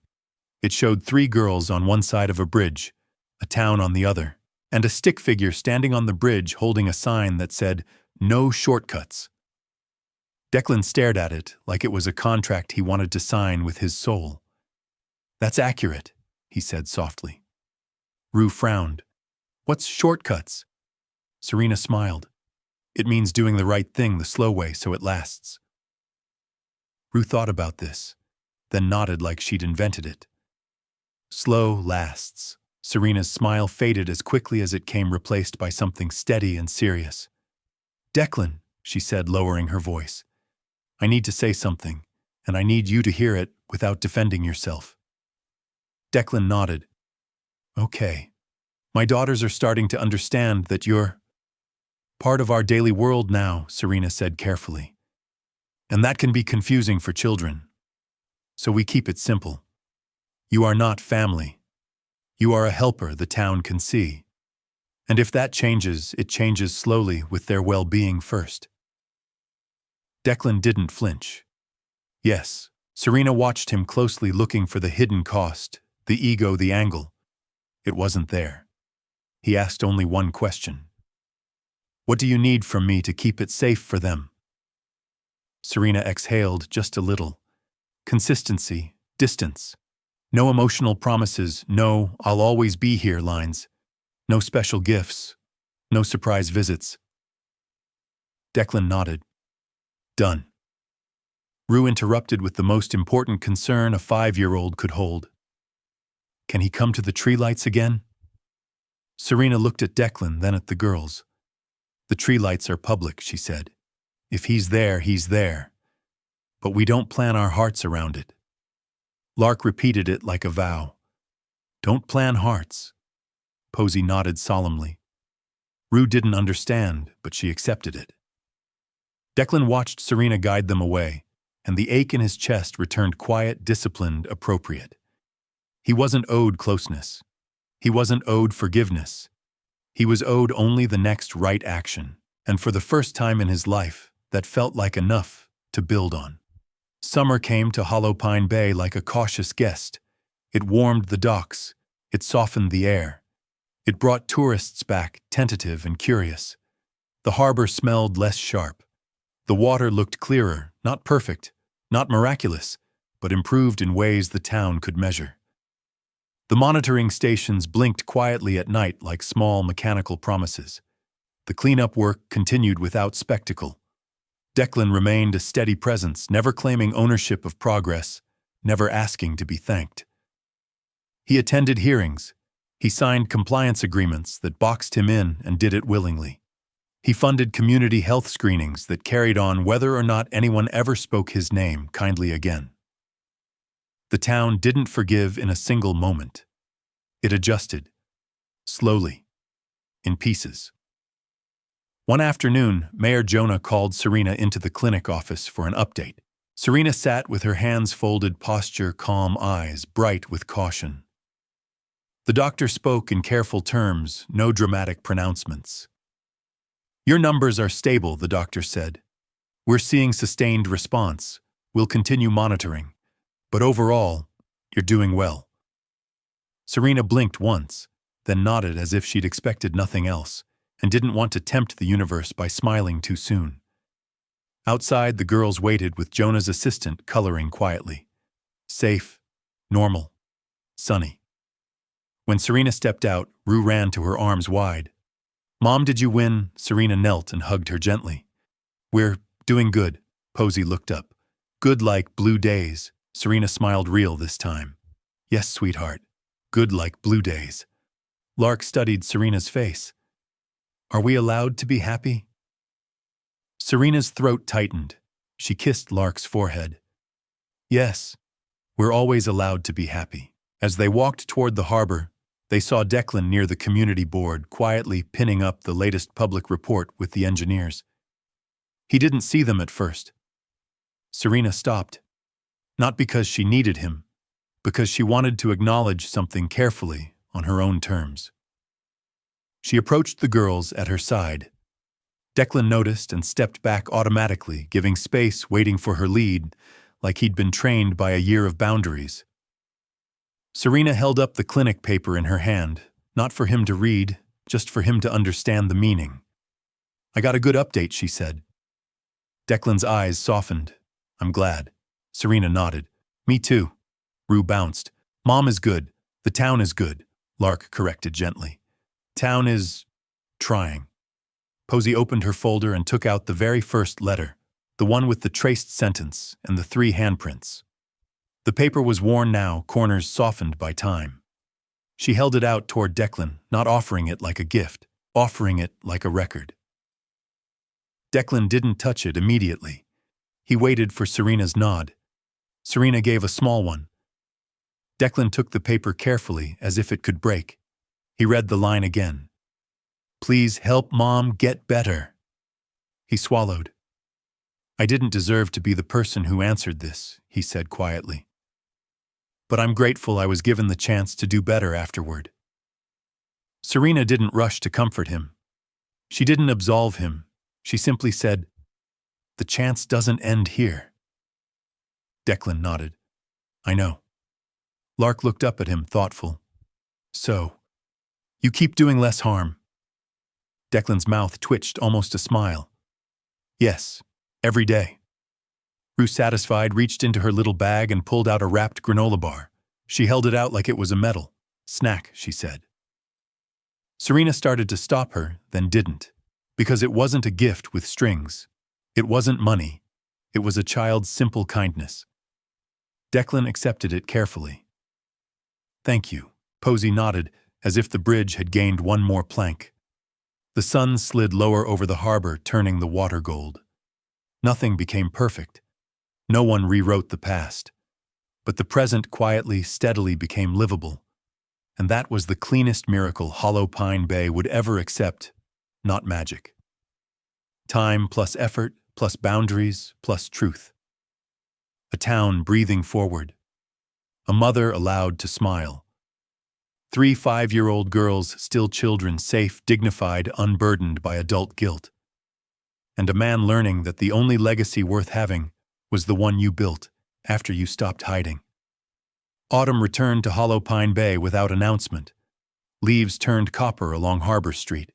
It showed 3 girls on one side of a bridge, a town on the other, and a stick figure standing on the bridge holding a sign that said, No shortcuts. Declan stared at it like it was a contract he wanted to sign with his soul. That's accurate, he said softly. Rue frowned. What's shortcuts? Serena smiled. It means doing the right thing the slow way so it lasts. Rue thought about this, then nodded like she'd invented it. Slow lasts. Serena's smile faded as quickly as it came, replaced by something steady and serious. Declan, she said, lowering her voice. I need to say something, and I need you to hear it without defending yourself. Declan nodded. Okay. My daughters are starting to understand that you're part of our daily world now, Serena said carefully. And that can be confusing for children. So we keep it simple. You are not family. You are a helper the town can see. And if that changes, it changes slowly with their well-being first. Declan didn't flinch. Yes, Serena watched him closely, looking for the hidden cost, the ego, the angle. It wasn't there. He asked only one question. What do you need from me to keep it safe for them? Serena exhaled just a little. Consistency, distance. No emotional promises, no "I'll always be here" lines. No special gifts. No surprise visits. Declan nodded. Done. Rue interrupted with the most important concern a 5-year-old could hold. Can he come to the tree lights again? Serena looked at Declan, then at the girls. The tree lights are public, she said. If he's there, he's there. But we don't plan our hearts around it. Lark repeated it like a vow. Don't plan hearts. Posey nodded solemnly. Rue didn't understand, but she accepted it. Declan watched Serena guide them away, and the ache in his chest returned quiet, disciplined, appropriate. He wasn't owed closeness. He wasn't owed forgiveness. He was owed only the next right action, and for the first time in his life, that felt like enough to build on. Summer came to Hollow Pine Bay like a cautious guest. It warmed the docks. It softened the air. It brought tourists back, tentative and curious. The harbor smelled less sharp. The water looked clearer, not perfect, not miraculous, but improved in ways the town could measure. The monitoring stations blinked quietly at night like small mechanical promises. The cleanup work continued without spectacle. Declan remained a steady presence, never claiming ownership of progress, never asking to be thanked. He attended hearings. He signed compliance agreements that boxed him in and did it willingly. He funded community health screenings that carried on whether or not anyone ever spoke his name kindly again. The town didn't forgive in a single moment. It adjusted, slowly, in pieces. One afternoon, Mayor Jonah called Serena into the clinic office for an update. Serena sat with her hands folded, posture, calm eyes, bright with caution. The doctor spoke in careful terms, no dramatic pronouncements. Your numbers are stable, the doctor said. We're seeing sustained response. We'll continue monitoring. But overall, you're doing well. Serena blinked once, then nodded as if she'd expected nothing else, and didn't want to tempt the universe by smiling too soon. Outside, the girls waited with Jonah's assistant coloring quietly. Safe, normal, sunny. When Serena stepped out, Rue ran to her arms wide. Mom, did you win? Serena knelt and hugged her gently. We're doing good. Posey looked up. Good like blue days. Serena smiled, real this time. Yes, sweetheart. Good like blue days. Lark studied Serena's face. Are we allowed to be happy? Serena's throat tightened. She kissed Lark's forehead. Yes, we're always allowed to be happy. As they walked toward the harbor, they saw Declan near the community board, quietly pinning up the latest public report with the engineers. He didn't see them at first. Serena stopped. Not because she needed him, because she wanted to acknowledge something carefully on her own terms. She approached the girls at her side. Declan noticed and stepped back automatically, giving space, waiting for her lead, like he'd been trained by a year of boundaries. Serena held up the clinic paper in her hand, not for him to read, just for him to understand the meaning. I got a good update, she said. Declan's eyes softened. I'm glad. Serena nodded. Me too. Rue bounced. Mom is good. The town is good. Lark corrected gently. Town is trying. Posey opened her folder and took out the very first letter, the one with the traced sentence and the 3 handprints. The paper was worn now, corners softened by time. She held it out toward Declan, not offering it like a gift, offering it like a record. Declan didn't touch it immediately. He waited for Serena's nod. Serena gave a small one. Declan took the paper carefully, as if it could break. He read the line again. "Please help Mom get better." He swallowed. "I didn't deserve to be the person who answered this," he said quietly. "But I'm grateful I was given the chance to do better afterward." Serena didn't rush to comfort him. She didn't absolve him. She simply said, "The chance doesn't end here." Declan nodded. "I know." Lark looked up at him, thoughtful. "So, you keep doing less harm." Declan's mouth twitched, almost a smile. "Yes, every day." Rue, satisfied, reached into her little bag and pulled out a wrapped granola bar. She held it out like it was a medal. "Snack," she said. Serena started to stop her, then didn't. Because it wasn't a gift with strings. It wasn't money. It was a child's simple kindness. Declan accepted it carefully. "Thank you." Posey nodded, as if the bridge had gained one more plank. The sun slid lower over the harbor, turning the water gold. Nothing became perfect. No one rewrote the past. But the present quietly, steadily became livable. And that was the cleanest miracle Hollow Pine Bay would ever accept, not magic. Time plus effort, plus boundaries, plus truth. A town breathing forward. A mother allowed to smile. 3 5-year-old girls, still children, safe, dignified, unburdened by adult guilt. And a man learning that the only legacy worth having was the one you built after you stopped hiding. Autumn returned to Hollow Pine Bay without announcement. Leaves turned copper along Harbor Street.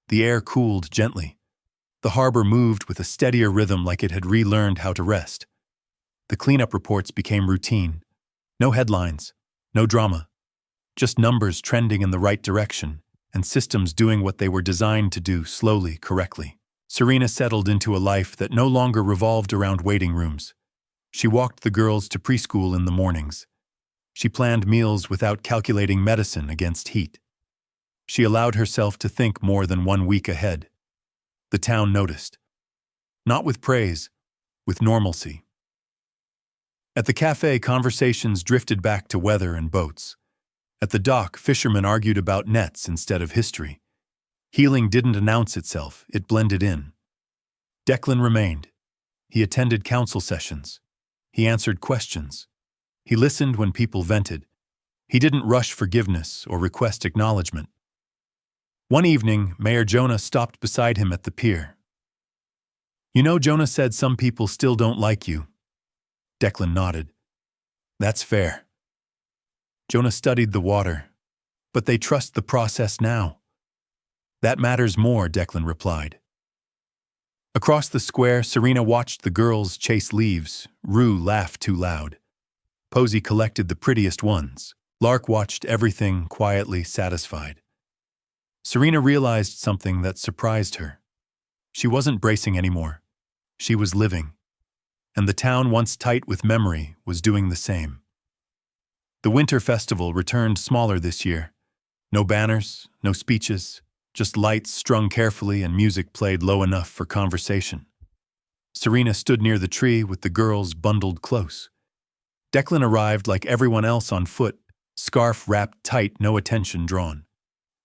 The air cooled gently. The harbor moved with a steadier rhythm, like it had relearned how to rest. The cleanup reports became routine. No headlines, no drama. Just numbers trending in the right direction, and systems doing what they were designed to do, slowly, correctly. Serena settled into a life that no longer revolved around waiting rooms. She walked the girls to preschool in the mornings. She planned meals without calculating medicine against heat. She allowed herself to think more than 1 week ahead. The town noticed. Not with praise, with normalcy. At the cafe, conversations drifted back to weather and boats. At the dock, fishermen argued about nets instead of history. Healing didn't announce itself, it blended in. Declan remained. He attended council sessions. He answered questions. He listened when people vented. He didn't rush forgiveness or request acknowledgement. One evening, Mayor Jonah stopped beside him at the pier. "You know, Jonah said some people still don't like you." Declan nodded. "That's fair." Jonah studied the water. "But they trust the process now." "That matters more," Declan replied. Across the square, Serena watched the girls chase leaves. Rue laughed too loud. Posey collected the prettiest ones. Lark watched everything, quietly satisfied. Serena realized something that surprised her. She wasn't bracing anymore. She was living. And the town, once tight with memory, was doing the same. The winter festival returned smaller this year. No banners, no speeches, just lights strung carefully and music played low enough for conversation. Serena stood near the tree with the girls bundled close. Declan arrived like everyone else on foot, scarf wrapped tight, no attention drawn.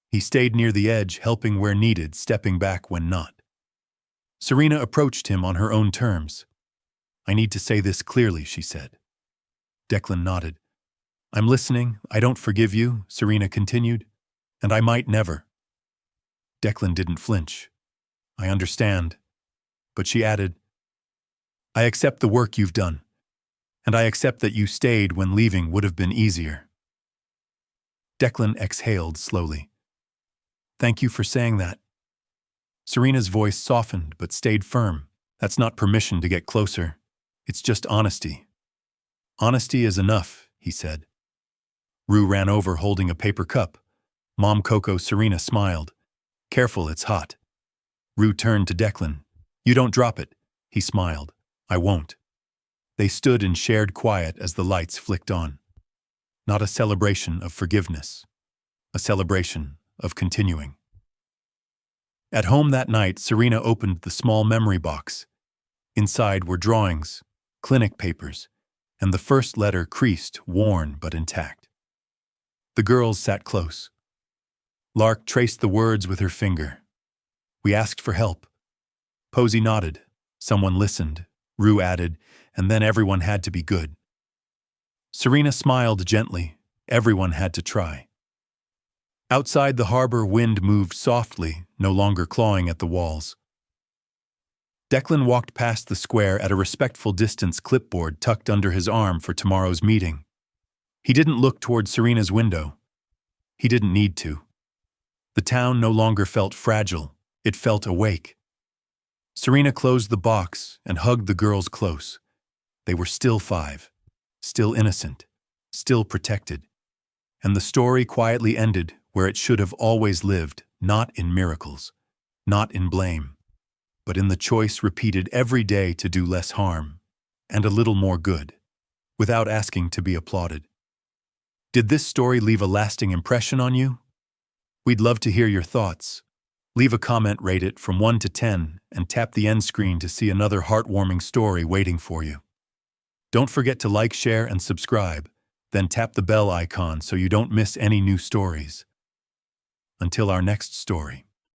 He stayed near the edge, helping where needed, stepping back when not. Serena approached him on her own terms. "I need to say this clearly," she said. Declan nodded. "I'm listening. I don't forgive you," Serena continued. "And I might never." Declan didn't flinch. "I understand." But she added, "I accept the work you've done. And I accept that you stayed when leaving would have been easier." Declan exhaled slowly. "Thank you for saying that." Serena's voice softened but stayed firm. "That's not permission to get closer. It's just honesty." "Honesty is enough," he said. Rue ran over holding a paper cup. Mom Coco. Serena smiled. "Careful, it's hot." Rue turned to Declan. "You don't drop it." He smiled. "I won't." They stood in shared quiet as the lights flicked on. Not a celebration of forgiveness, a celebration of continuing. At home that night, Serena opened the small memory box. Inside were drawings, clinic papers, and the first letter creased, worn but intact. The girls sat close. Lark traced the words with her finger. We asked for help. Posey nodded. Someone listened. Rue added, and then everyone had to be good. Serena smiled gently. Everyone had to try. Outside the harbor, wind moved softly, no longer clawing at the walls. Declan walked past the square at a respectful distance, clipboard tucked under his arm for tomorrow's meeting. He didn't look toward Serena's window. He didn't need to. The town no longer felt fragile. It felt awake. Serena closed the box and hugged the girls close. They were still 5, still innocent, still protected. And the story quietly ended where it should have always lived, not in miracles, not in blame, but in the choice repeated every day to do less harm and a little more good, without asking to be applauded. Did this story leave a lasting impression on you? We'd love to hear your thoughts. Leave a comment, rate it from 1 to 10, and tap the end screen to see another heartwarming story waiting for you. Don't forget to like, share, and subscribe, then tap the bell icon so you don't miss any new stories. Until our next story.